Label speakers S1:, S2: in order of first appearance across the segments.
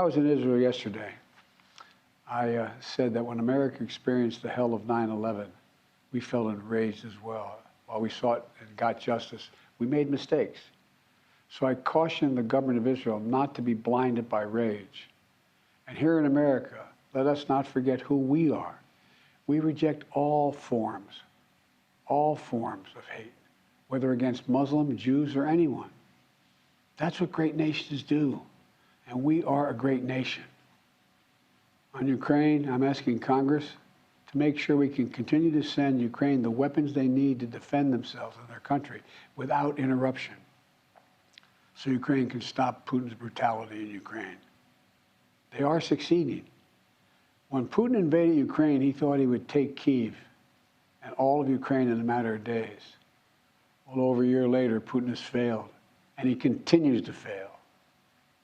S1: I was in Israel yesterday, I said that when America experienced the hell of 9/11, we felt enraged as well. While we sought and got justice, we made mistakes. So I cautioned the government of Israel not to be blinded by rage. And here in America, let us not forget who we are. We reject all forms of hate, whether against Muslims, Jews, or anyone. That's what great nations do. And we are a great nation. On Ukraine, I'm asking Congress to make sure we can continue to send Ukraine the weapons they need to defend themselves and their country without interruption, so Ukraine can stop Putin's brutality in Ukraine. They are succeeding. When Putin invaded Ukraine, he thought he would take Kyiv and all of Ukraine in a matter of days. Well, over a year later, Putin has failed, and he continues to fail.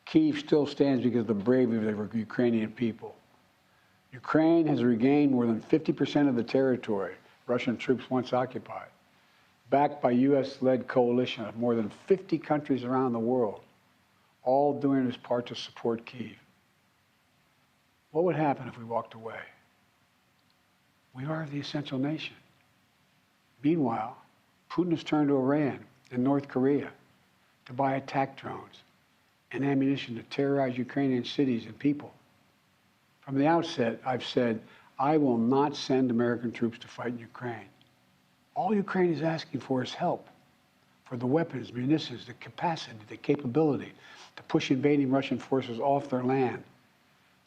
S1: Kyiv still stands because of the bravery of the Ukrainian people. Ukraine has regained more than 50% of the territory Russian troops once occupied, backed by U.S.-led coalition of more than 50 countries around the world, all doing its part to support Kyiv. What would happen if we walked away? We are the essential nation. Meanwhile, Putin has turned to Iran and North Korea to buy attack drones and ammunition to terrorize Ukrainian cities and people. From the outset, I've said, I will not send American troops to fight in Ukraine. All Ukraine is asking for is help, for the weapons, munitions, the capacity, the capability to push invading Russian forces off their land,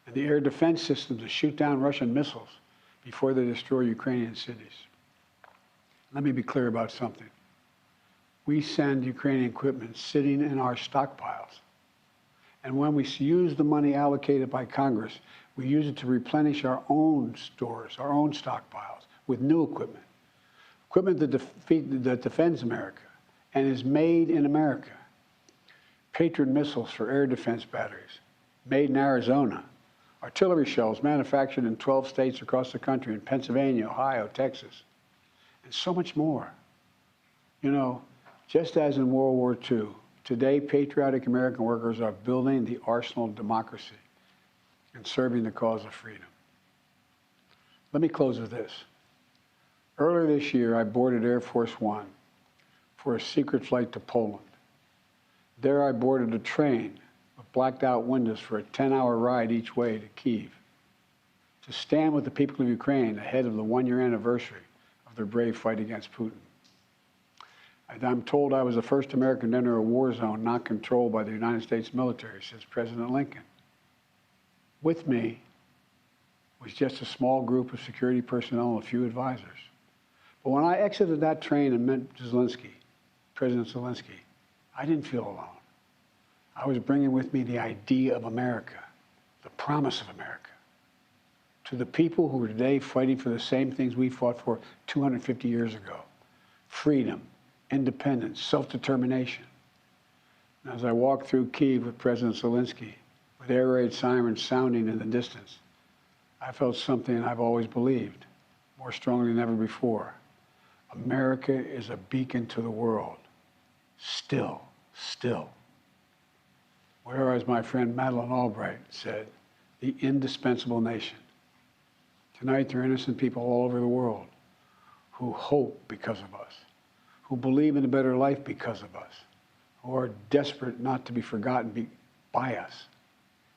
S1: and the air defense systems to shoot down Russian missiles before they destroy Ukrainian cities. Let me be clear about something. We send Ukrainian equipment sitting in our stockpiles. And when we use the money allocated by Congress, we use it to replenish our own stores, our own stockpiles, with new equipment. Equipment that defends America and is made in America. Patriot missiles for air defense batteries, made in Arizona. Artillery shells manufactured in 12 states across the country, in Pennsylvania, Ohio, Texas, and so much more. You know, just as in World War II, today patriotic American workers are building the arsenal of democracy and serving the cause of freedom. Let me close with this. Earlier this year, I boarded Air Force One for a secret flight to Poland. There I boarded a train with blacked out windows for a 10-hour ride each way to Kyiv, to stand with the people of Ukraine ahead of the one-year anniversary of their brave fight against Putin. I'm told I was the first American to enter a war zone not controlled by the United States military since President Lincoln. With me was just a small group of security personnel and a few advisors. But when I exited that train and met President Zelensky, I didn't feel alone. I was bringing with me the idea of America, the promise of America, to the people who are today fighting for the same things we fought for 250 years ago: freedom, independence, self-determination. And as I walked through Kyiv with President Zelensky, with air raid sirens sounding in the distance, I felt something I've always believed, more strongly than ever before. America is a beacon to the world. Still. Or as my friend Madeleine Albright said, the indispensable nation. Tonight, there are innocent people all over the world who hope because of us, who believe in a better life because of us, who are desperate not to be forgotten by us,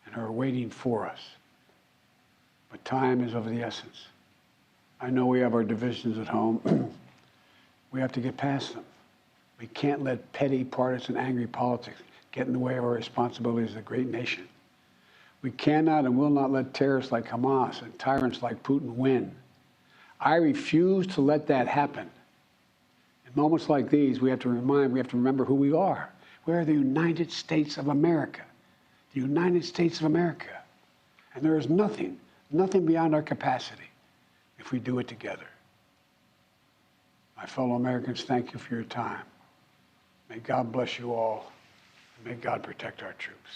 S1: and are waiting for us. But time is of the essence. I know we have our divisions at home. We have to get past them. We can't let petty, partisan, angry politics get in the way of our responsibilities as a great nation. We cannot and will not let terrorists like Hamas and tyrants like Putin win. I refuse to let that happen. In moments like these, we have to remember who we are. We are the United States of America. The United States of America. And there is nothing beyond our capacity if we do it together. My fellow Americans, thank you for your time. May God bless you all, and may God protect our troops.